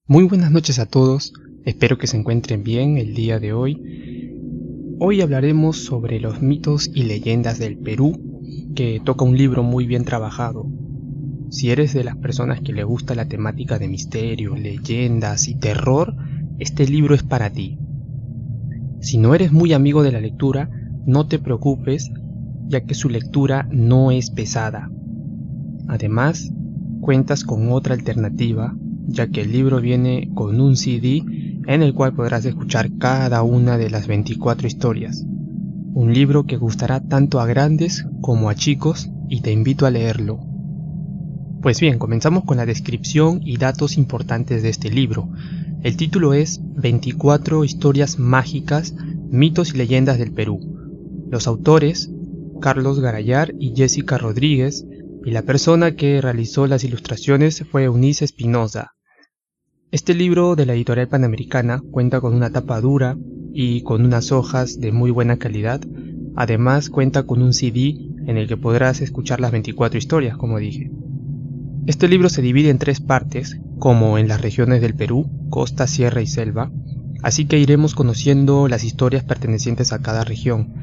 Muy buenas noches a todos, espero que se encuentren bien el día de hoy. Hoy hablaremos sobre los mitos y leyendas del Perú, que toca un libro muy bien trabajado. Si eres de las personas que le gusta la temática de misterio, leyendas y terror, este libro es para ti. Si no eres muy amigo de la lectura, no te preocupes, ya que su lectura no es pesada. Además, cuentas con otra alternativa, ya que el libro viene con un CD en el cual podrás escuchar cada una de las 24 historias. Un libro que gustará tanto a grandes como a chicos y te invito a leerlo. Pues bien, comenzamos con la descripción y datos importantes de este libro. El título es 24 historias mágicas, mitos y leyendas del Perú. Los autores, Carlos Garayar y Jessica Rodríguez, y la persona que realizó las ilustraciones fue Eunice Espinosa. Este libro de la editorial Panamericana cuenta con una tapa dura y con unas hojas de muy buena calidad. Además cuenta con un CD en el que podrás escuchar las 24 historias, como dije. Este libro se divide en 3 partes, como en las regiones del Perú, costa, sierra y selva, así que iremos conociendo las historias pertenecientes a cada región.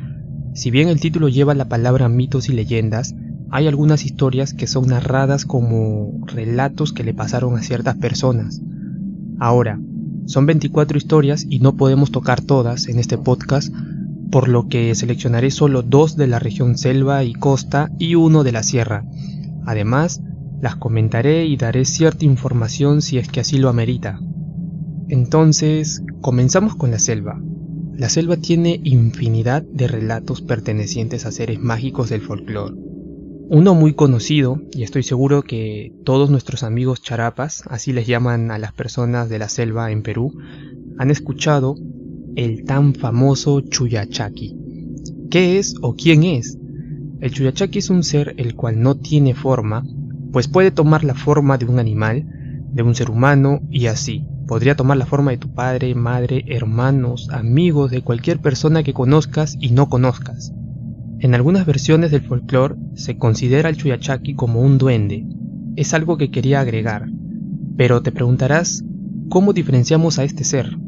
Si bien el título lleva la palabra mitos y leyendas, hay algunas historias que son narradas como relatos que le pasaron a ciertas personas. Ahora, son 24 historias y no podemos tocar todas en este podcast, por lo que seleccionaré solo 2 de la región selva y costa y 1 de la sierra. Además, las comentaré y daré cierta información si es que así lo amerita. Entonces, comenzamos con la selva. La selva tiene infinidad de relatos pertenecientes a seres mágicos del folclore. Uno muy conocido, y estoy seguro que todos nuestros amigos charapas, así les llaman a las personas de la selva en Perú, han escuchado el tan famoso Chuyachaki. ¿Qué es o quién es? El Chuyachaki es un ser el cual no tiene forma, pues puede tomar la forma de un animal, de un ser humano y así. Podría tomar la forma de tu padre, madre, hermanos, amigos, de cualquier persona que conozcas y no conozcas. En algunas versiones del folclore se considera al Chuyachaki como un duende. Es algo que quería agregar. Pero te preguntarás, ¿cómo diferenciamos a este ser?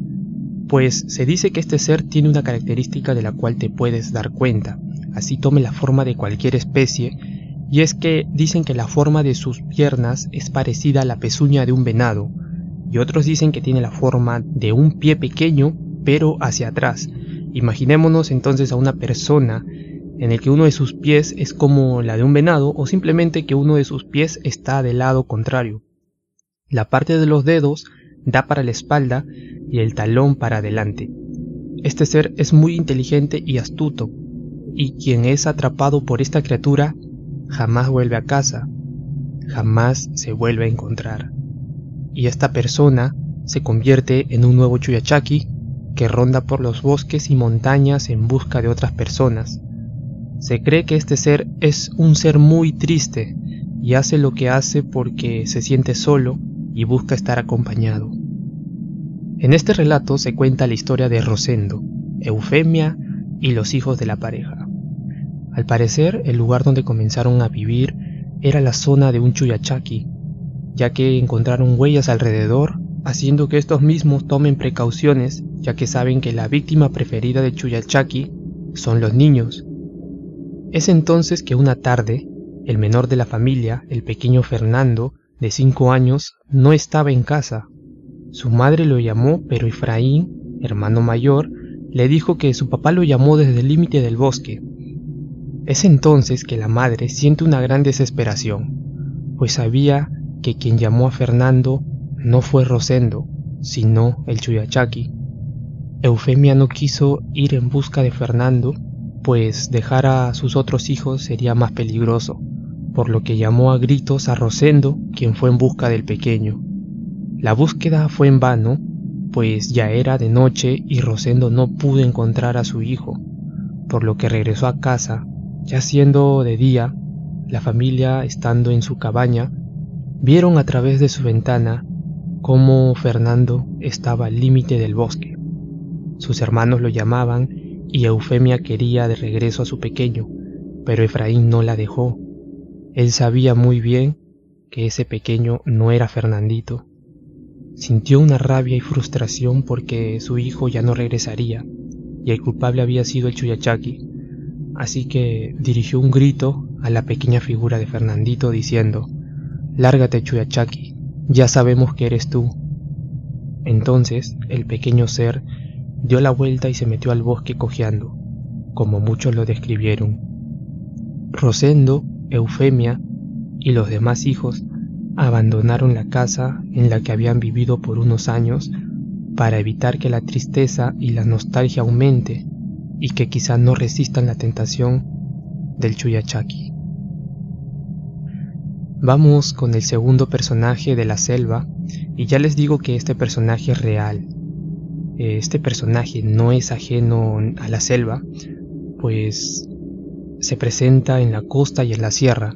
Pues se dice que este ser tiene una característica de la cual te puedes dar cuenta, así tome la forma de cualquier especie, y es que dicen que la forma de sus piernas es parecida a la pezuña de un venado, y otros dicen que tiene la forma de un pie pequeño, pero hacia atrás. Imaginémonos entonces a una persona en el que uno de sus pies es como la de un venado o simplemente que uno de sus pies está del lado contrario. La parte de los dedos da para la espalda y el talón para adelante. Este ser es muy inteligente y astuto, y quien es atrapado por esta criatura jamás vuelve a casa, jamás se vuelve a encontrar. Y esta persona se convierte en un nuevo Chuyachaki que ronda por los bosques y montañas en busca de otras personas. Se cree que este ser es un ser muy triste y hace lo que hace porque se siente solo y busca estar acompañado. En este relato se cuenta la historia de Rosendo, Eufemia y los hijos de la pareja. Al parecer, el lugar donde comenzaron a vivir era la zona de un Chuyachaki, ya que encontraron huellas alrededor, haciendo que estos mismos tomen precauciones, ya que saben que la víctima preferida de Chuyachaki son los niños. Es entonces que una tarde, el menor de la familia, el pequeño Fernando, de 5 años, no estaba en casa. Su madre lo llamó, pero Efraín, hermano mayor, le dijo que su papá lo llamó desde el límite del bosque. Es entonces que la madre siente una gran desesperación, pues sabía que quien llamó a Fernando no fue Rosendo, sino el Chuyachaki. Eufemia no quiso ir en busca de Fernando, pues dejar a sus otros hijos sería más peligroso, por lo que llamó a gritos a Rosendo, quien fue en busca del pequeño. La búsqueda fue en vano, pues ya era de noche y Rosendo no pudo encontrar a su hijo, por lo que regresó a casa. Ya siendo de día, la familia, estando en su cabaña, vieron a través de su ventana cómo Fernando estaba al límite del bosque. Sus hermanos lo llamaban y Eufemia quería de regreso a su pequeño, pero Efraín no la dejó. Él sabía muy bien que ese pequeño no era Fernandito. Sintió una rabia y frustración porque su hijo ya no regresaría y el culpable había sido el Chuyachaki, así que dirigió un grito a la pequeña figura de Fernandito diciendo: «Lárgate, Chuyachaki, ya sabemos que eres tú». Entonces el pequeño ser dio la vuelta y se metió al bosque cojeando, como muchos lo describieron. Rosendo, Eufemia y los demás hijos abandonaron la casa en la que habían vivido por unos años para evitar que la tristeza y la nostalgia aumente y que quizá no resistan la tentación del Chuyachaki. Vamos con el segundo personaje de la selva, y ya les digo que este personaje es real. Este personaje no es ajeno a la selva, pues se presenta en la costa y en la sierra,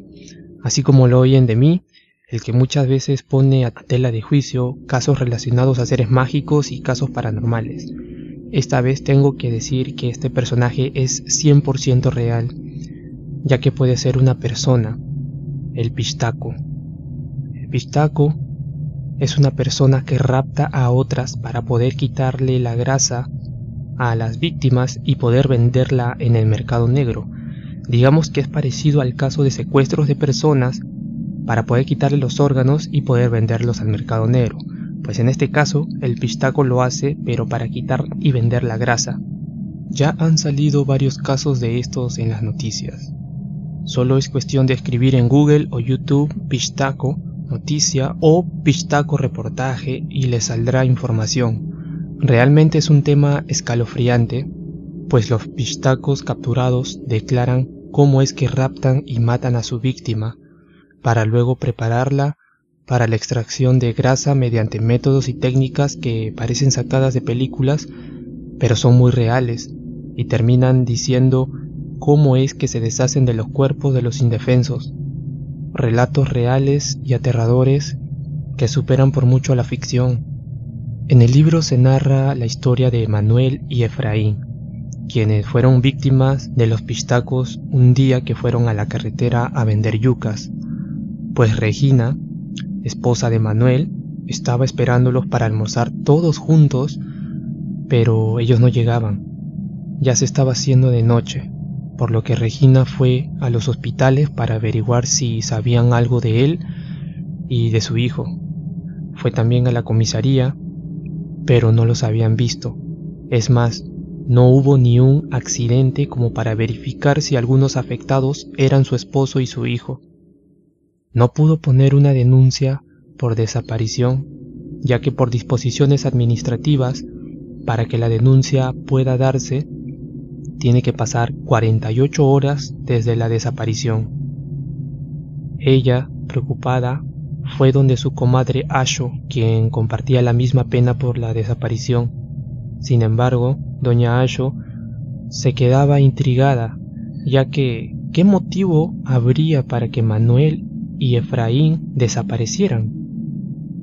así como lo oyen de mí, el que muchas veces pone a tela de juicio casos relacionados a seres mágicos y casos paranormales. Esta vez tengo que decir que este personaje es 100% real, ya que puede ser una persona, el Pistaco. El Pistaco es una persona que rapta a otras para poder quitarle la grasa a las víctimas y poder venderla en el mercado negro. Digamos que es parecido al caso de secuestros de personas para poder quitarle los órganos y poder venderlos al mercado negro. Pues en este caso el Pistaco lo hace, pero para quitar y vender la grasa. Ya han salido varios casos de estos en las noticias. Solo es cuestión de escribir en Google o YouTube Pistaco noticia o Pistaco reportaje y les saldrá información. Realmente es un tema escalofriante, pues los pistacos capturados declaran cómo es que raptan y matan a su víctima para luego prepararla para la extracción de grasa mediante métodos y técnicas que parecen sacadas de películas, pero son muy reales, y terminan diciendo cómo es que se deshacen de los cuerpos de los indefensos. Relatos reales y aterradores que superan por mucho a la ficción. En el libro se narra la historia de Manuel y Efraín, quienes fueron víctimas de los pistacos un día que fueron a la carretera a vender yucas, pues Regina, esposa de Manuel, estaba esperándolos para almorzar todos juntos, pero ellos no llegaban. Ya se estaba haciendo de noche, por lo que Regina fue a los hospitales para averiguar si sabían algo de él y de su hijo. Fue también a la comisaría, pero no los habían visto. Es más, no hubo ni un accidente como para verificar si algunos afectados eran su esposo y su hijo. No pudo poner una denuncia por desaparición, ya que por disposiciones administrativas, para que la denuncia pueda darse, tiene que pasar 48 horas desde la desaparición. Ella, preocupada, fue donde su comadre Asho, quien compartía la misma pena por la desaparición. Sin embargo, doña Asho se quedaba intrigada, ya que ¿qué motivo habría para que Manuel y Efraín desaparecieran?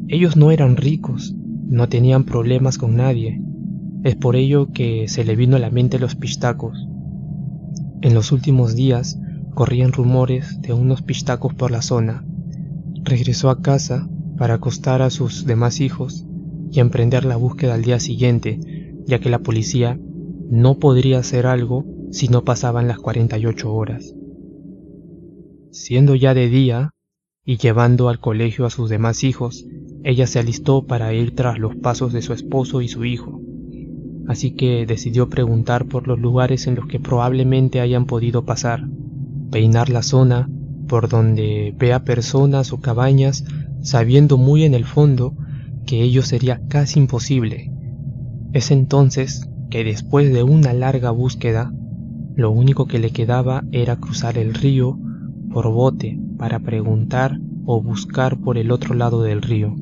Ellos no eran ricos, no tenían problemas con nadie. Es por ello que se le vino a la mente los pistacos. En los últimos días corrían rumores de unos pistacos por la zona. Regresó a casa para acostar a sus demás hijos y emprender la búsqueda al día siguiente, ya que la policía no podría hacer algo si no pasaban las 48 horas. Siendo ya de día y llevando al colegio a sus demás hijos, ella se alistó para ir tras los pasos de su esposo y su hijo. Así que decidió preguntar por los lugares en los que probablemente hayan podido pasar, peinar la zona por donde vea personas o cabañas, sabiendo muy en el fondo que ello sería casi imposible. Es entonces que después de una larga búsqueda, lo único que le quedaba era cruzar el río por bote para preguntar o buscar por el otro lado del río.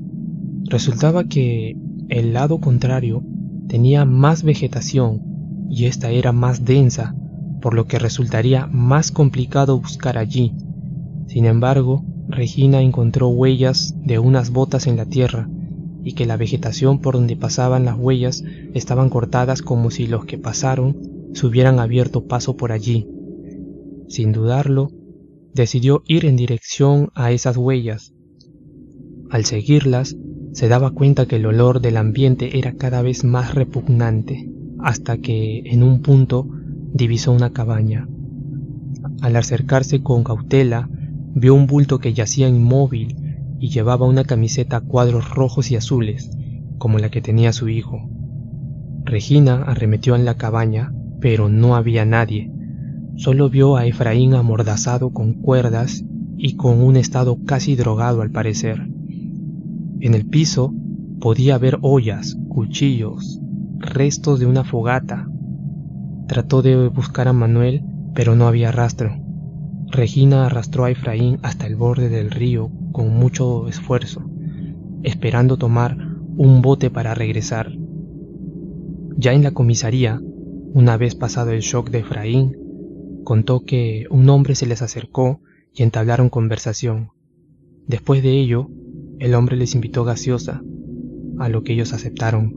Resultaba que el lado contrario tenía más vegetación y esta era más densa, por lo que resultaría más complicado buscar allí. Sin embargo, Regina encontró huellas de unas botas en la tierra y que la vegetación por donde pasaban las huellas estaban cortadas como si los que pasaron se hubieran abierto paso por allí. Sin dudarlo, decidió ir en dirección a esas huellas. Al seguirlas, Se daba cuenta que el olor del ambiente era cada vez más repugnante, hasta que, en un punto, divisó una cabaña. Al acercarse con cautela, vio un bulto que yacía inmóvil y llevaba una camiseta a cuadros rojos y azules, como la que tenía su hijo. Regina arremetió en la cabaña, pero no había nadie. Solo vio a Efraín amordazado con cuerdas y con un estado casi drogado al parecer. En el piso podía ver ollas, cuchillos, restos de una fogata. Trató de buscar a Manuel, pero no había rastro. Regina arrastró a Efraín hasta el borde del río con mucho esfuerzo, esperando tomar un bote para regresar. Ya en la comisaría, una vez pasado el shock de Efraín, contó que un hombre se les acercó y entablaron conversación. Después de ello, el hombre les invitó gaseosa, a lo que ellos aceptaron.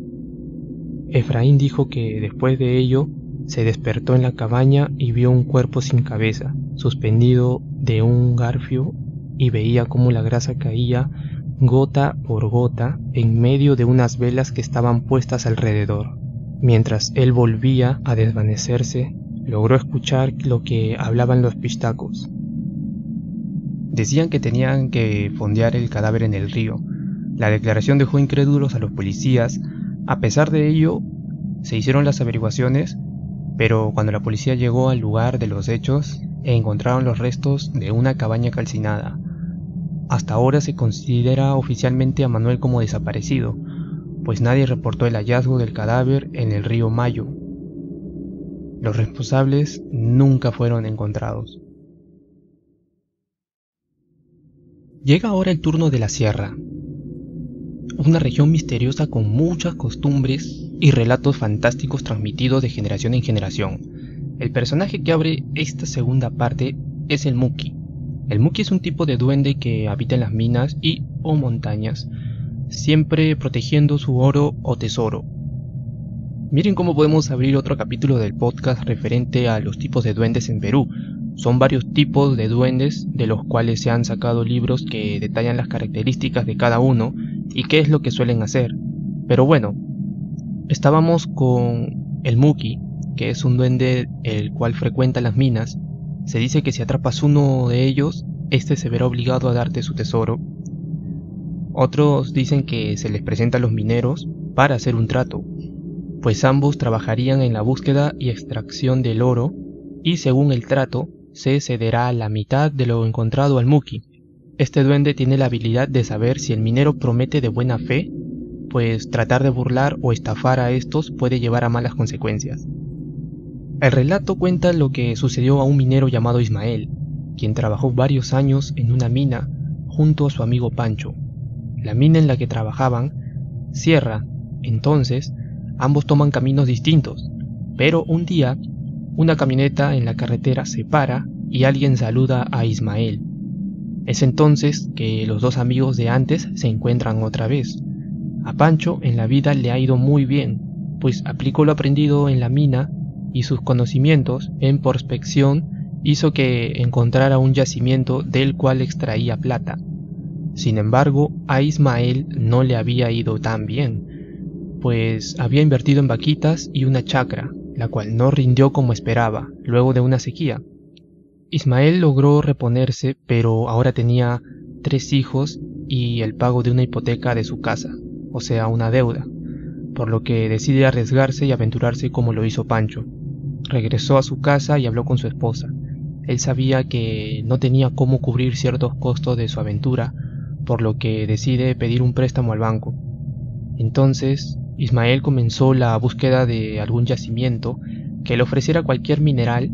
Efraín dijo que después de ello se despertó en la cabaña y vio un cuerpo sin cabeza, suspendido de un garfio, y veía cómo la grasa caía gota por gota en medio de unas velas que estaban puestas alrededor. Mientras él volvía a desvanecerse, logró escuchar lo que hablaban los pistacos. Decían que tenían que fondear el cadáver en el río. La declaración dejó incrédulos a los policías. A pesar de ello, se hicieron las averiguaciones, pero cuando la policía llegó al lugar de los hechos, encontraron los restos de una cabaña calcinada. Hasta ahora se considera oficialmente a Manuel como desaparecido, pues nadie reportó el hallazgo del cadáver en el río Mayo. Los responsables nunca fueron encontrados. Llega ahora el turno de la Sierra, una región misteriosa con muchas costumbres y relatos fantásticos transmitidos de generación en generación. El personaje que abre esta segunda parte es el Muki. El Muki es un tipo de duende que habita en las minas y o montañas, siempre protegiendo su oro o tesoro. Miren cómo podemos abrir otro capítulo del podcast referente a los tipos de duendes en Perú. Son varios tipos de duendes de los cuales se han sacado libros que detallan las características de cada uno y qué es lo que suelen hacer. Pero bueno, estábamos con el Muki, que es un duende el cual frecuenta las minas. Se dice que si atrapas uno de ellos, este se verá obligado a darte su tesoro. Otros dicen que se les presenta a los mineros para hacer un trato, pues ambos trabajarían en la búsqueda y extracción del oro, y según el trato, se cederá la mitad de lo encontrado al Muki. Este duende tiene la habilidad de saber si el minero promete de buena fe, pues tratar de burlar o estafar a estos puede llevar a malas consecuencias. El relato cuenta lo que sucedió a un minero llamado Ismael, quien trabajó varios años en una mina junto a su amigo Pancho. La mina en la que trabajaban cierra, entonces ambos toman caminos distintos, pero un día una camioneta en la carretera se para y alguien saluda a Ismael. Es entonces que los dos amigos de antes se encuentran otra vez. A Pancho en la vida le ha ido muy bien, pues aplicó lo aprendido en la mina y sus conocimientos en prospección hizo que encontrara un yacimiento del cual extraía plata. Sin embargo, a Ismael no le había ido tan bien, pues había invertido en vaquitas y una chacra, la cual no rindió como esperaba, luego de una sequía. Ismael logró reponerse, pero ahora tenía 3 hijos y el pago de una hipoteca de su casa, o sea, una deuda, por lo que decide arriesgarse y aventurarse como lo hizo Pancho. Regresó a su casa y habló con su esposa. Él sabía que no tenía cómo cubrir ciertos costos de su aventura, por lo que decide pedir un préstamo al banco. Entonces, Ismael comenzó la búsqueda de algún yacimiento que le ofreciera cualquier mineral,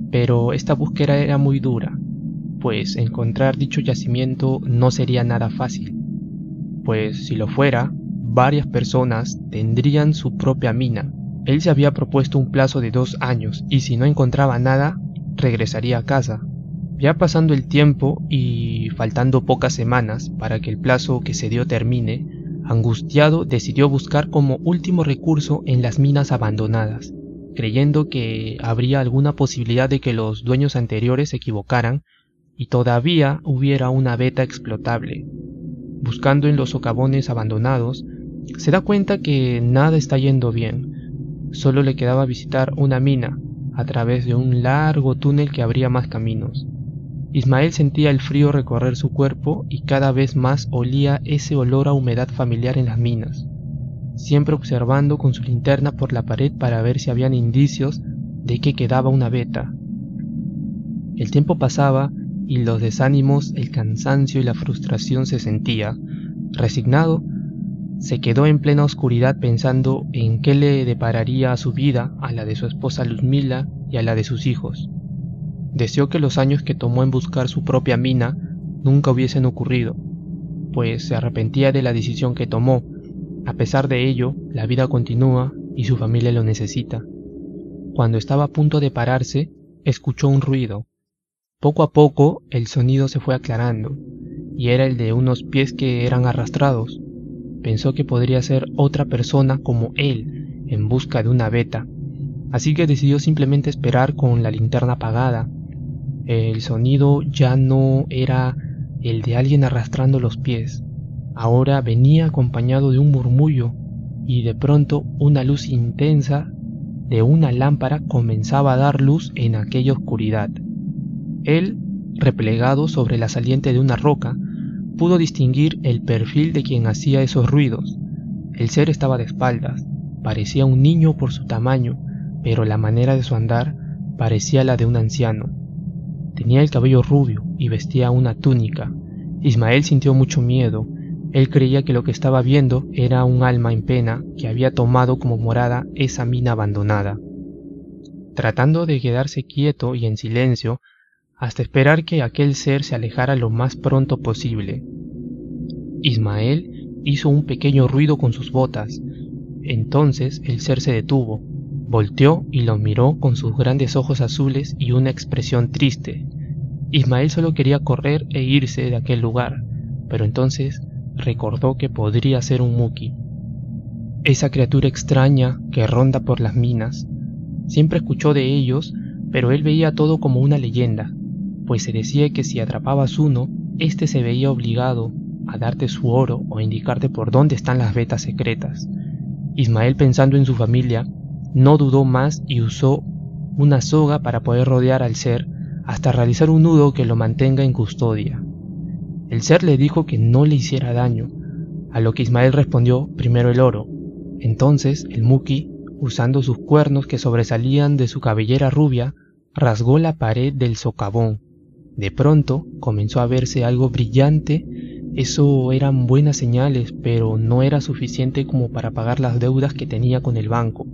pero esta búsqueda era muy dura, pues encontrar dicho yacimiento no sería nada fácil, pues si lo fuera, varias personas tendrían su propia mina. Él se había propuesto un plazo de 2 años y si no encontraba nada, regresaría a casa. Ya pasando el tiempo y faltando pocas semanas para que el plazo que se dio termine, angustiado decidió buscar como último recurso en las minas abandonadas, creyendo que habría alguna posibilidad de que los dueños anteriores se equivocaran y todavía hubiera una veta explotable. buscando en los socavones abandonados, se da cuenta que nada está yendo bien. Solo le quedaba visitar una mina a través de un largo túnel que abría más caminos. Ismael sentía el frío recorrer su cuerpo y cada vez más olía ese olor a humedad familiar en las minas, siempre observando con su linterna por la pared para ver si habían indicios de que quedaba una veta. El tiempo pasaba y los desánimos, el cansancio y la frustración se sentía. Resignado, se quedó en plena oscuridad pensando en qué le depararía a su vida, a la de su esposa Luzmila y a la de sus hijos. Deseó que los años que tomó en buscar su propia mina nunca hubiesen ocurrido, pues se arrepentía de la decisión que tomó. A pesar de ello, la vida continúa y su familia lo necesita. Cuando estaba a punto de pararse, escuchó un ruido. Poco a poco el sonido se fue aclarando, y era el de unos pies que eran arrastrados. Pensó que podría ser otra persona como él, en busca de una veta, así que decidió simplemente esperar con la linterna apagada. El sonido ya no era el de alguien arrastrando los pies, ahora venía acompañado de un murmullo, y de pronto una luz intensa de una lámpara comenzaba a dar luz en aquella oscuridad. Él, replegado sobre la saliente de una roca, pudo distinguir el perfil de quien hacía esos ruidos. El ser estaba de espaldas, parecía un niño por su tamaño, pero la manera de su andar parecía la de un anciano. Tenía el cabello rubio y vestía una túnica. Ismael sintió mucho miedo. Él creía que lo que estaba viendo era un alma en pena que había tomado como morada esa mina abandonada. Tratando de quedarse quieto y en silencio, hasta esperar que aquel ser se alejara lo más pronto posible, Ismael hizo un pequeño ruido con sus botas. Entonces el ser se detuvo, volteó y lo miró con sus grandes ojos azules y una expresión triste. Ismael solo quería correr e irse de aquel lugar, pero entonces recordó que podría ser un Muki, esa criatura extraña que ronda por las minas. Siempre escuchó de ellos, pero él veía todo como una leyenda, pues se decía que si atrapabas uno, éste se veía obligado a darte su oro o a indicarte por dónde están las vetas secretas. Ismael, pensando en su familia, no dudó más y usó una soga para poder rodear al ser hasta realizar un nudo que lo mantenga en custodia. El ser le dijo que no le hiciera daño, a lo que Ismael respondió: primero el oro. Entonces el Muki, usando sus cuernos que sobresalían de su cabellera rubia, rasgó la pared del socavón. De pronto comenzó a verse algo brillante. Eso eran buenas señales, pero no era suficiente como para pagar las deudas que tenía con el banco,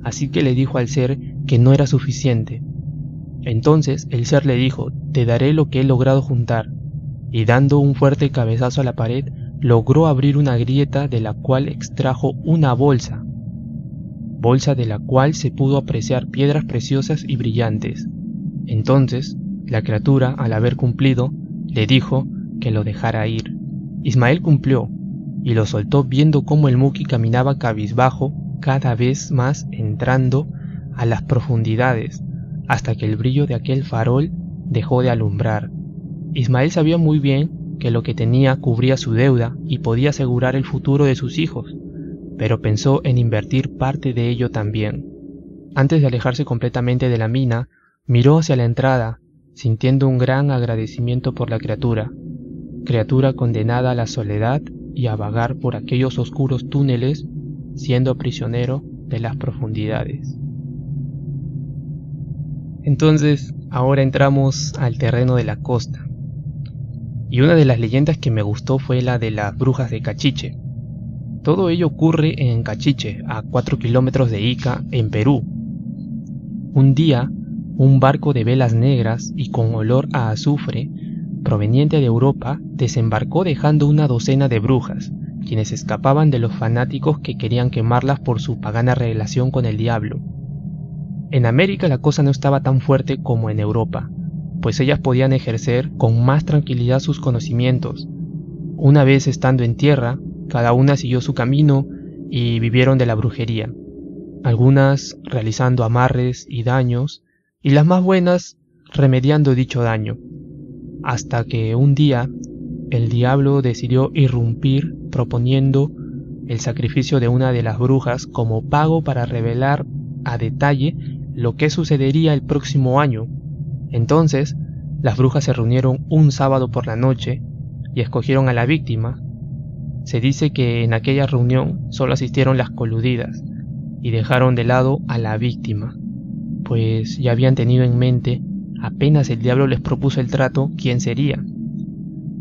así que le dijo al ser que no era suficiente. Entonces el ser le dijo: te daré lo que he logrado juntar, y dando un fuerte cabezazo a la pared, logró abrir una grieta de la cual extrajo una bolsa de la cual se pudo apreciar piedras preciosas y brillantes. Entonces la criatura, al haber cumplido, le dijo que lo dejara ir. Ismael cumplió y lo soltó, viendo cómo el Muki caminaba cabizbajo, cada vez más entrando a las profundidades, hasta que el brillo de aquel farol dejó de alumbrar. Ismael sabía muy bien que lo que tenía cubría su deuda y podía asegurar el futuro de sus hijos, pero pensó en invertir parte de ello también. Antes de alejarse completamente de la mina, miró hacia la entrada, sintiendo un gran agradecimiento por la criatura condenada a la soledad y a vagar por aquellos oscuros túneles, siendo prisionero de las profundidades. Entonces, ahora entramos al terreno de la costa. Y una de las leyendas que me gustó fue la de las brujas de Cachiche. Todo ello ocurre en Cachiche, a 4 kilómetros de Ica, en Perú. Un día, un barco de velas negras y con olor a azufre, proveniente de Europa, desembarcó dejando una docena de brujas, quienes escapaban de los fanáticos que querían quemarlas por su pagana relación con el diablo. En América la cosa no estaba tan fuerte como en Europa, pues ellas podían ejercer con más tranquilidad sus conocimientos. Una vez estando en tierra, cada una siguió su camino y vivieron de la brujería, algunas realizando amarres y daños, y las más buenas remediando dicho daño, hasta que un día el diablo decidió irrumpir proponiendo el sacrificio de una de las brujas como pago para revelar a detalle lo que sucedería el próximo año. Entonces, las brujas se reunieron un sábado por la noche y escogieron a la víctima. Se dice que en aquella reunión solo asistieron las coludidas y dejaron de lado a la víctima, pues ya habían tenido en mente, apenas el diablo les propuso el trato, quién sería.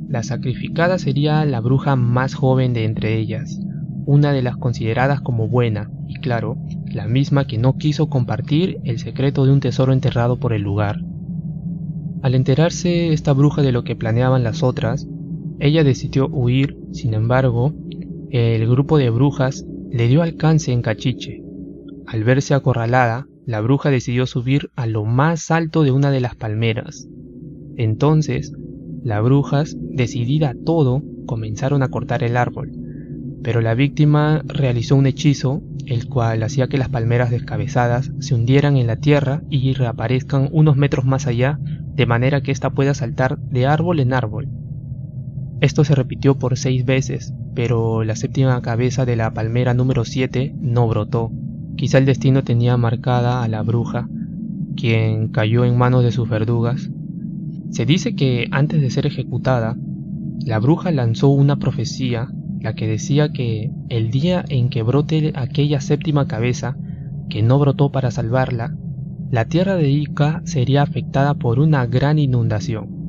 La sacrificada sería la bruja más joven de entre ellas, una de las consideradas como buena, y claro, la misma que no quiso compartir el secreto de un tesoro enterrado por el lugar. Al enterarse esta bruja de lo que planeaban las otras, ella decidió huir. Sin embargo, el grupo de brujas le dio alcance en Cachiche. Al verse acorralada, la bruja decidió subir a lo más alto de una de las palmeras. Entonces, las brujas, decidida a todo, comenzaron a cortar el árbol, pero la víctima realizó un hechizo, el cual hacía que las palmeras descabezadas se hundieran en la tierra y reaparezcan unos metros más allá, de manera que ésta pueda saltar de árbol en árbol. Esto se repitió por 6 veces, pero la séptima cabeza de la palmera número 7 no brotó. Quizá el destino tenía marcada a la bruja, quien cayó en manos de sus verdugas. Se dice que antes de ser ejecutada, la bruja lanzó una profecía, la que decía que el día en que brote aquella séptima cabeza, que no brotó para salvarla, la tierra de Ica sería afectada por una gran inundación.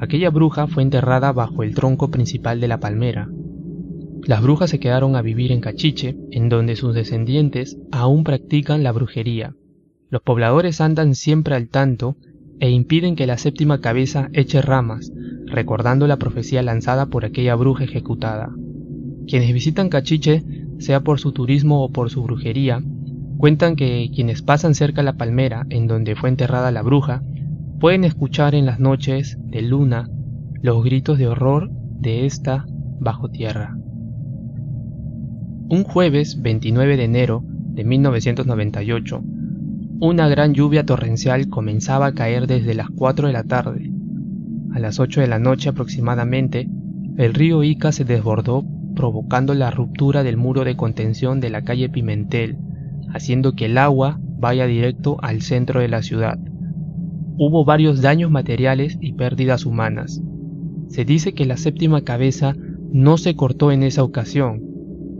Aquella bruja fue enterrada bajo el tronco principal de la palmera. Las brujas se quedaron a vivir en Cachiche, en donde sus descendientes aún practican la brujería. Los pobladores andan siempre al tanto e impiden que la séptima cabeza eche ramas, recordando la profecía lanzada por aquella bruja ejecutada. Quienes visitan Cachiche, sea por su turismo o por su brujería, cuentan que quienes pasan cerca de la palmera en donde fue enterrada la bruja, pueden escuchar en las noches de luna los gritos de horror de esta bajo tierra. Un jueves 29 de enero de 1998, una gran lluvia torrencial comenzaba a caer desde las 4 de la tarde. A las 8 de la noche aproximadamente, el río Ica se desbordó, provocando la ruptura del muro de contención de la calle Pimentel, haciendo que el agua vaya directo al centro de la ciudad. Hubo varios daños materiales y pérdidas humanas. Se dice que la séptima cabeza no se cortó en esa ocasión.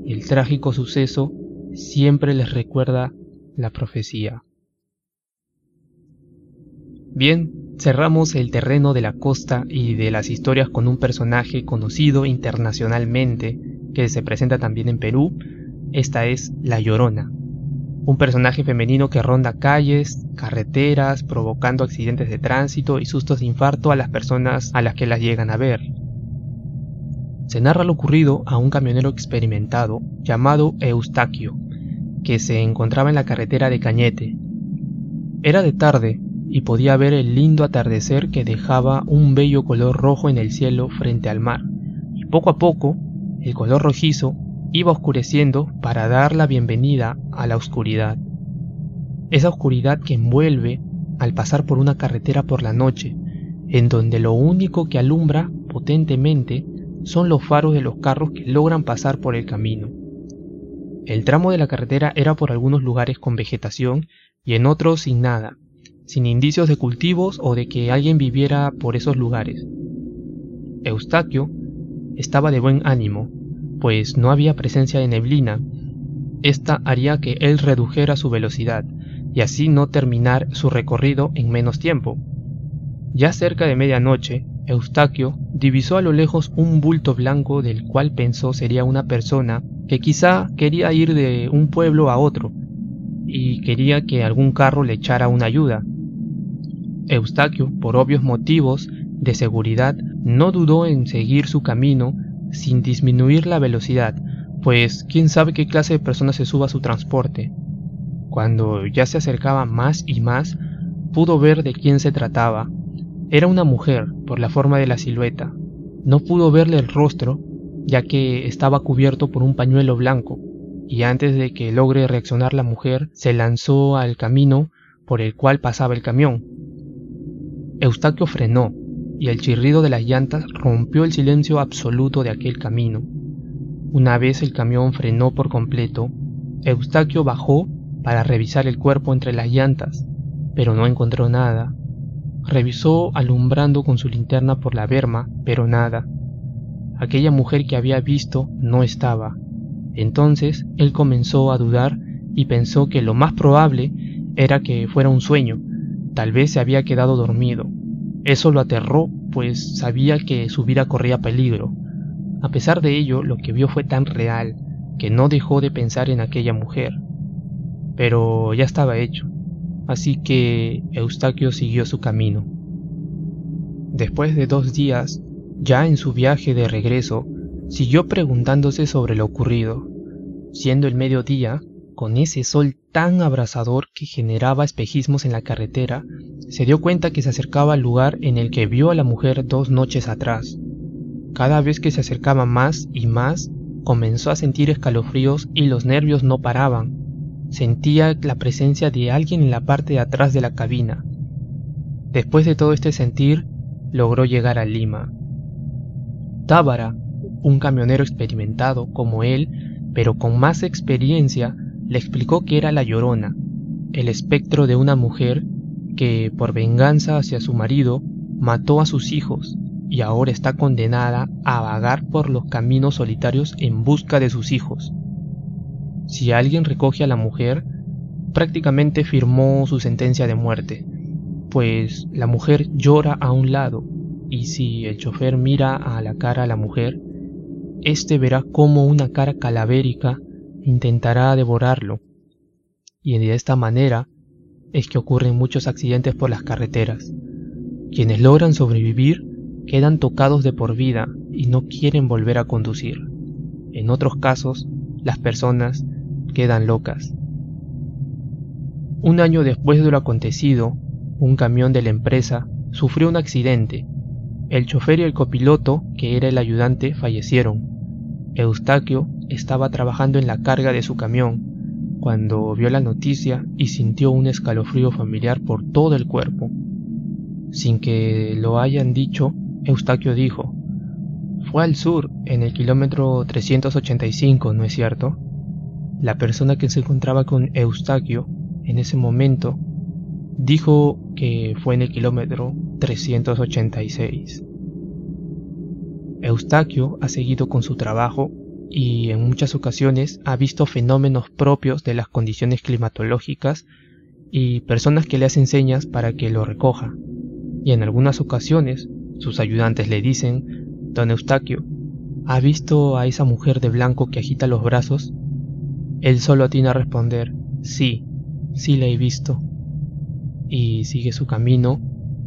El trágico suceso siempre les recuerda la profecía. Bien, cerramos el terreno de la costa y de las historias con un personaje conocido internacionalmente que se presenta también en Perú. Esta es La Llorona, un personaje femenino que ronda calles, carreteras, provocando accidentes de tránsito y sustos de infarto a las personas a las que las llegan a ver. Se narra lo ocurrido a un camionero experimentado llamado Eustaquio, que se encontraba en la carretera de Cañete. Era de tarde y podía ver el lindo atardecer que dejaba un bello color rojo en el cielo frente al mar, y poco a poco el color rojizo iba oscureciendo para dar la bienvenida a la oscuridad. Esa oscuridad que envuelve al pasar por una carretera por la noche, en donde lo único que alumbra potentemente son los faros de los carros que logran pasar por el camino. El tramo de la carretera era por algunos lugares con vegetación y en otros sin nada, sin indicios de cultivos o de que alguien viviera por esos lugares. Eustaquio estaba de buen ánimo, pues no había presencia de neblina. Esta haría que él redujera su velocidad y así no terminar su recorrido en menos tiempo. Ya cerca de medianoche, Eustaquio divisó a lo lejos un bulto blanco del cual pensó sería una persona que quizá quería ir de un pueblo a otro y quería que algún carro le echara una ayuda. Eustaquio, por obvios motivos de seguridad, no dudó en seguir su camino sin disminuir la velocidad, pues quién sabe qué clase de persona se suba a su transporte. Cuando ya se acercaba más y más, pudo ver de quién se trataba. Era una mujer por la forma de la silueta. No pudo verle el rostro, ya que estaba cubierto por un pañuelo blanco, y antes de que logre reaccionar la mujer, se lanzó al camino por el cual pasaba el camión. Eustaquio frenó, y el chirrido de las llantas rompió el silencio absoluto de aquel camino. Una vez el camión frenó por completo, Eustaquio bajó para revisar el cuerpo entre las llantas, pero no encontró nada. Revisó alumbrando con su linterna por la berma, pero nada. Aquella mujer que había visto no estaba. Entonces él comenzó a dudar y pensó que lo más probable era que fuera un sueño. Tal vez se había quedado dormido. Eso lo aterró, pues sabía que su vida corría peligro. A pesar de ello, lo que vio fue tan real que no dejó de pensar en aquella mujer. Pero ya estaba hecho, así que Eustaquio siguió su camino. Después de 2 días, ya en su viaje de regreso, siguió preguntándose sobre lo ocurrido. Siendo el mediodía, con ese sol tan abrasador que generaba espejismos en la carretera, se dio cuenta que se acercaba al lugar en el que vio a la mujer 2 noches atrás. Cada vez que se acercaba más y más, comenzó a sentir escalofríos y los nervios no paraban. Sentía la presencia de alguien en la parte de atrás de la cabina. Después de todo este sentir, logró llegar a Lima. Tábara, un camionero experimentado como él, pero con más experiencia, le explicó que era la Llorona, el espectro de una mujer que, por venganza hacia su marido, mató a sus hijos y ahora está condenada a vagar por los caminos solitarios en busca de sus hijos. Si alguien recoge a la mujer, prácticamente firmó su sentencia de muerte, pues la mujer llora a un lado, y si el chofer mira a la cara a la mujer, éste verá cómo una cara calavérica intentará devorarlo, y de esta manera es que ocurren muchos accidentes por las carreteras. Quienes logran sobrevivir quedan tocados de por vida y no quieren volver a conducir. En otros casos, las personas quedan locas. 1 año después de lo acontecido, un camión de la empresa sufrió un accidente. El chofer y el copiloto, que era el ayudante, fallecieron. Eustaquio estaba trabajando en la carga de su camión cuando vio la noticia y sintió un escalofrío familiar por todo el cuerpo. Sin que lo hayan dicho, Eustaquio dijo: «Fue al sur, en el kilómetro 385, ¿no es cierto?». La persona que se encontraba con Eustaquio en ese momento dijo que fue en el kilómetro 386. Eustaquio ha seguido con su trabajo y en muchas ocasiones ha visto fenómenos propios de las condiciones climatológicas y personas que le hacen señas para que lo recoja. Y en algunas ocasiones sus ayudantes le dicen: «Don Eustaquio, ¿ha visto a esa mujer de blanco que agita los brazos?». Él solo atina a responder: «Sí, sí la he visto», y sigue su camino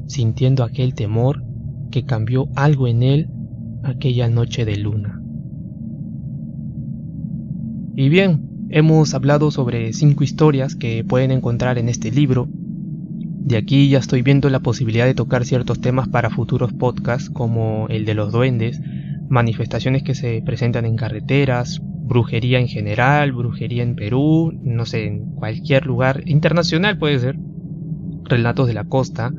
sintiendo aquel temor que cambió algo en él aquella noche de luna. Y bien, hemos hablado sobre 5 historias que pueden encontrar en este libro. De aquí ya estoy viendo la posibilidad de tocar ciertos temas para futuros podcasts, como el de los duendes, manifestaciones que se presentan en carreteras, brujería en general, brujería en Perú, no sé, en cualquier lugar internacional puede ser, relatos de la costa,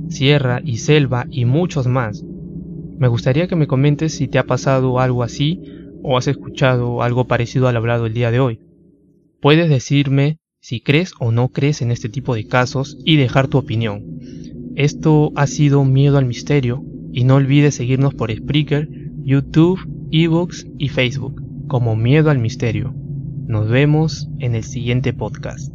sierra y selva y muchos más. Me gustaría que me comentes si te ha pasado algo así o has escuchado algo parecido al hablado el día de hoy. Puedes decirme si crees o no crees en este tipo de casos y dejar tu opinión. Esto ha sido Miedo al Misterio, y no olvides seguirnos por Spreaker, YouTube, eBooks y Facebook como Miedo al Misterio. Nos vemos en el siguiente podcast.